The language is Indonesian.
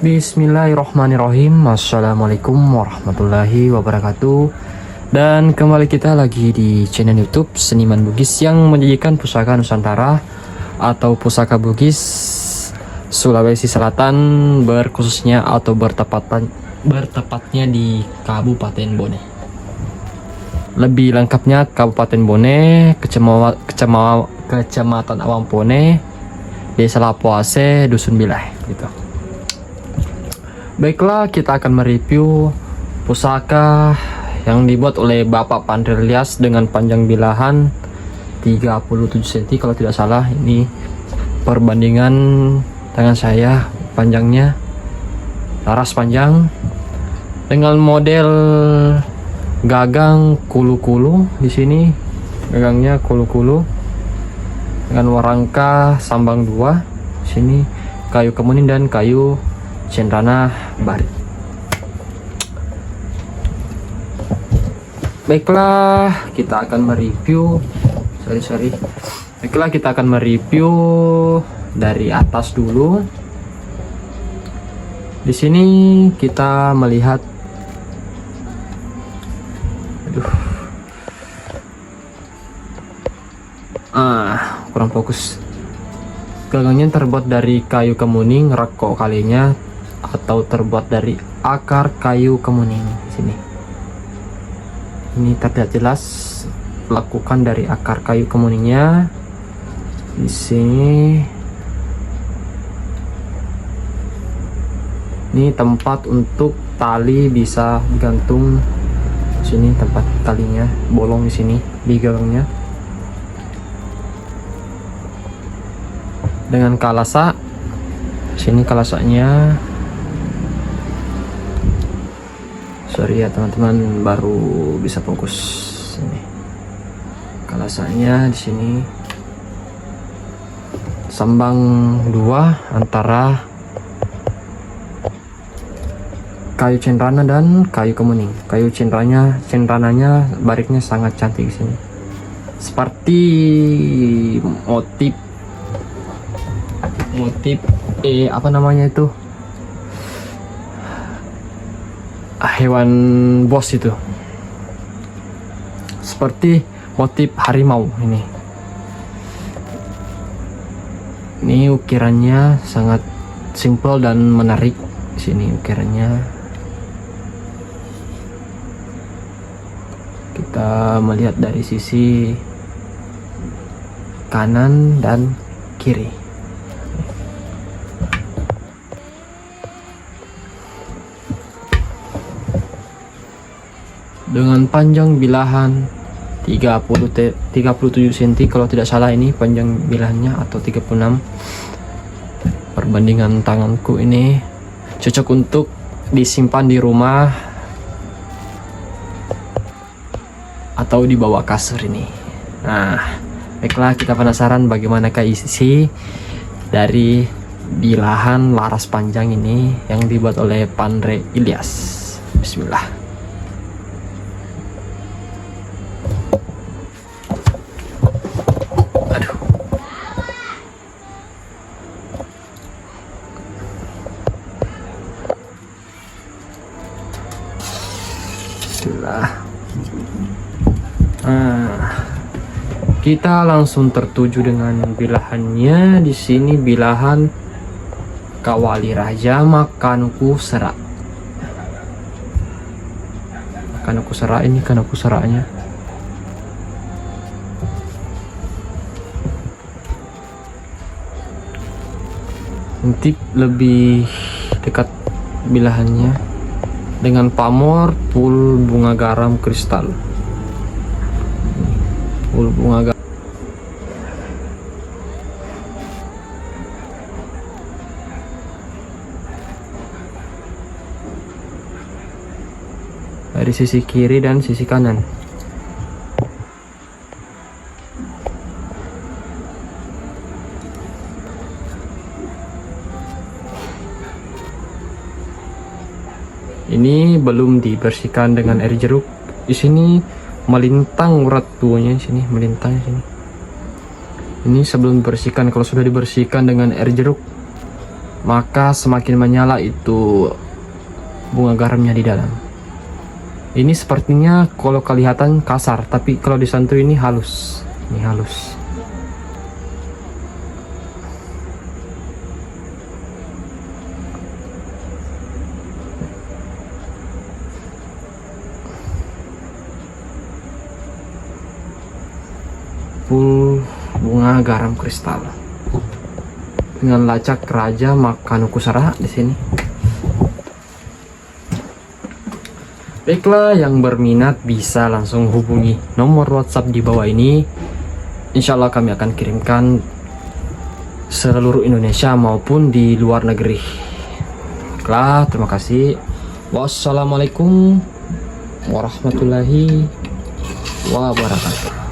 Bismillahirrahmanirrahim. Assalamualaikum warahmatullahi wabarakatuh. Dan kembali kita lagi di channel YouTube Seniman Bugis yang menyajikan pusaka Nusantara atau pusaka Bugis Sulawesi Selatan, berkhususnya atau bertepatnya di Kabupaten Bone. Lebih lengkapnya Kabupaten Bone, Kecamatan Awampone, Desa Lapoase, Dusun Bileh gitu. Baiklah, kita akan mereview pusaka yang dibuat oleh Bapak Pandre Ilyas dengan panjang bilahan 37 cm kalau tidak salah. Ini perbandingan tangan saya panjangnya, laras panjang, dengan model gagang kulu-kulu. Di sini gagangnya kulu-kulu dengan warangka sambang 2. Di sini kayu kemuning dan kayu cendana bari. Baiklah, kita akan mereview Baiklah, kita akan mereview dari atas dulu. Di sini kita melihat kurang fokus. Gagangnya terbuat dari kayu kemuning reko kalinya, atau terbuat dari akar kayu kemuning. Sini ini terlihat jelas lakukan dari akar kayu kemuningnya. Di sini ini tempat untuk tali bisa gantung. Sini tempat talinya bolong di sini di gagangnya. Dengan kalasa, sini kalasanya. Sorry ya teman-teman, baru bisa fokus. Ini kalasanya di sini sambang 2 antara kayu cendana dan kayu kemuning. Kayu cendrananya bariknya sangat cantik di sini. Seperti motif apa namanya itu? Hewan bos itu. Seperti motif harimau ini. Ini ukirannya sangat simple dan menarik. Di sini ukirannya. Kita melihat dari sisi kanan dan kiri. Dengan panjang bilahan 37 cm kalau tidak salah, ini panjang bilahannya, atau 36. Perbandingan tanganku ini cocok untuk disimpan di rumah atau di bawah kasur ini. Nah, baiklah, kita penasaran bagaimanakah isi dari bilahan laras panjang ini yang dibuat oleh Pandre Ilyas. Bismillah. Kita langsung tertuju dengan bilahannya. Di sini bilahan Kawali Raja Makanuku Serak. Makanuku Serak, ini Makanuku Seraknya. Intip lebih dekat bilahannya dengan pamor full bunga garam kristal. Full bunga garam. Dari sisi kiri dan sisi kanan. Ini belum dibersihkan dengan air jeruk. Di sini melintang urat tuanya, di sini melintang di sini. Ini sebelum dibersihkan. Kalau sudah dibersihkan dengan air jeruk, maka semakin menyala itu bunga garamnya di dalam. Ini sepertinya kalau kelihatan kasar, tapi kalau disantui ini halus. Ini halus. Full bunga garam kristal dengan lacak Raja Makanukusara di sini. Baiklah, yang berminat bisa langsung hubungi nomor WhatsApp di bawah ini. Insya Allah kami akan kirimkan seluruh Indonesia maupun di luar negeri. Baiklah, terima kasih. Wassalamualaikum warahmatullahi wabarakatuh.